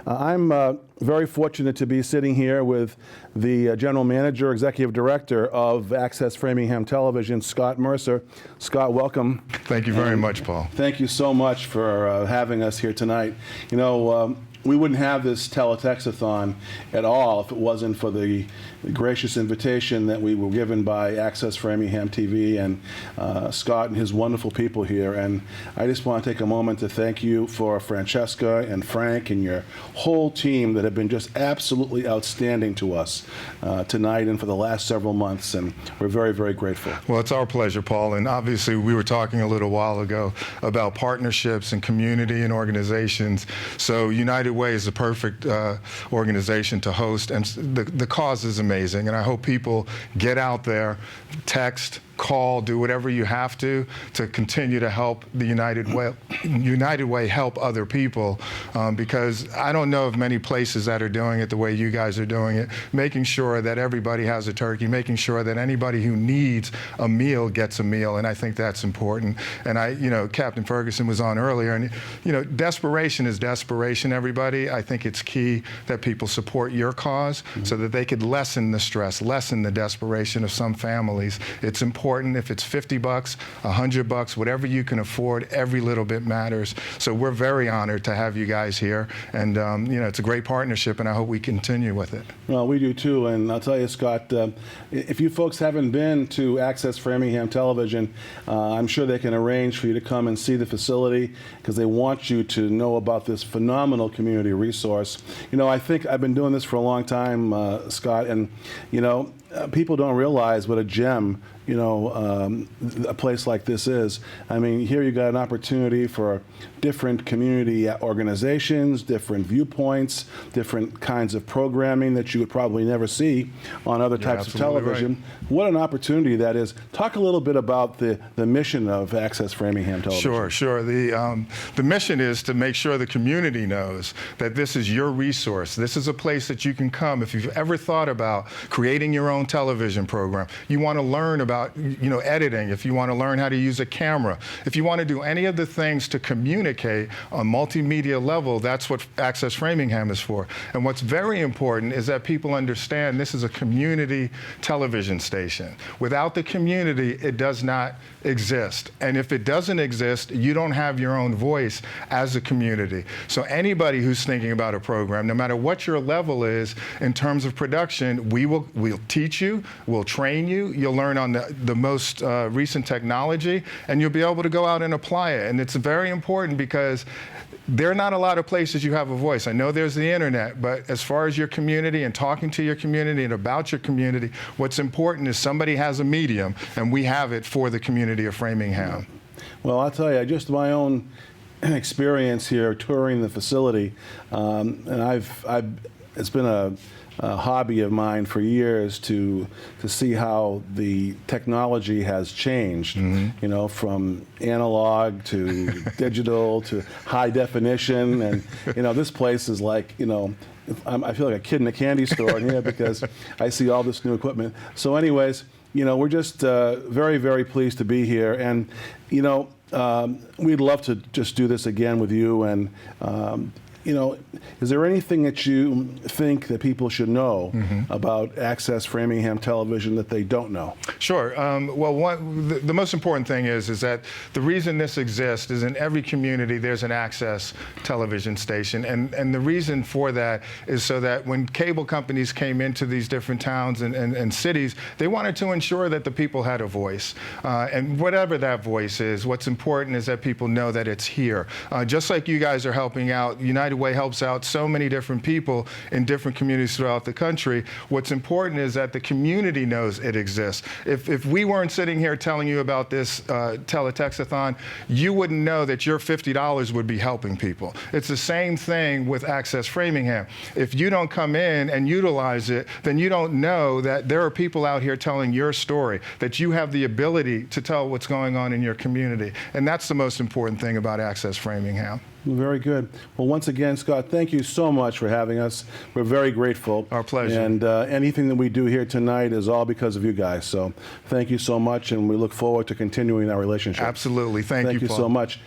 I'm very fortunate to be sitting here with the General Manager, Executive Director of Access Framingham Television, Scott Mercer. Scott, welcome. Thank you very much, Paul. Thank you so much for having us here tonight. You know, we wouldn't have this TeleTextAthon at all if it wasn't for the gracious invitation that we were given by Access Framingham TV and Scott and his wonderful people here. And I just want to take a moment to thank you for Francesca and Frank and your whole team that have been just absolutely outstanding to us tonight and for the last several months. And we're very, very grateful. Well, it's our pleasure, Paul. And obviously, we were talking a little while ago about partnerships and community and organizations. So United Way is the perfect organization to host, and the cause is amazing. And I hope people get out there, text, call, do whatever you have to continue to help the United Way help other people, because I don't know of many places that are doing it the way you guys are doing it, making sure that everybody has a turkey, making sure that anybody who needs a meal gets a meal, and I think that's important. And you know, Captain Ferguson was on earlier, and you know, desperation is desperation, everybody. I think it's key that people support your cause so that they could lessen the stress, lessen the desperation of some families. It's important. If it's $50, $100, whatever you can afford, every little bit matters. So we're very honored to have you guys here, and you know, it's a great partnership, and I hope we continue with it. Well, we do too, and I'll tell you, Scott, if you folks haven't been to Access Framingham Television, I'm sure they can arrange for you to come and see the facility, because they want you to know about this phenomenal community resource. You know, I think I've been doing this for a long time, Scott, and you know, people don't realize what a gem, you know, a place like this is. I mean, here you got an opportunity for different community organizations, different viewpoints, different kinds of programming that you would probably never see on other types of television. Right. What an opportunity that is. Talk a little bit about the mission of Access Framingham Television. Sure. The mission is to make sure the community knows that this is your resource. This is a place that you can come if you've ever thought about creating your own television program. You want to learn about, you know, editing, if you want to learn how to use a camera, if you want to do any of the things to communicate on multimedia level, that's what Access Framingham is for. And what's very important is that people understand this is a community television station. Without the community, it does not exist. And if it doesn't exist, you don't have your own voice as a community. So anybody who's thinking about a program, no matter what your level is in terms of production, we'll teach you, we'll train you, you'll learn on the most recent technology, and you'll be able to go out and apply it. And it's very important because there are not a lot of places you have a voice. I know there's the internet, but as far as your community and talking to your community and about your community, what's important is somebody has a medium, and we have it for the community of Framingham. Well, I'll tell you, just my own experience here touring the facility, and it's been a hobby of mine for years to see how the technology has changed, you know, from analog to digital to high definition. And, you know, this place is like, you know, I feel like a kid in a candy store in here because I see all this new equipment. So anyways, you know, we're just very, very pleased to be here. And, you know, we'd love to just do this again with you. And, you know, is there anything that you think that people should know about Access Framingham Television that they don't know? Sure. Well, the most important thing is that the reason this exists is in every community there's an Access television station. And the reason for that is so that when cable companies came into these different towns and cities, they wanted to ensure that the people had a voice. And whatever that voice is, what's important is that people know that it's here. Just like you guys are helping out, United Way helps out so many different people in different communities throughout the country. What's important is that the community knows it exists. If we weren't sitting here telling you about this TeleTextAthon, you wouldn't know that your $50 would be helping people. It's the same thing with Access Framingham. If you don't come in and utilize it, then you don't know that there are people out here telling your story, that you have the ability to tell what's going on in your community. And that's the most important thing about Access Framingham. Very good. Well, once again, Scott, thank you so much for having us. We're very grateful. Our pleasure. And anything that we do here tonight is all because of you guys. So thank you so much, and we look forward to continuing our relationship. Absolutely. Thank you, Paul. Thank you so much.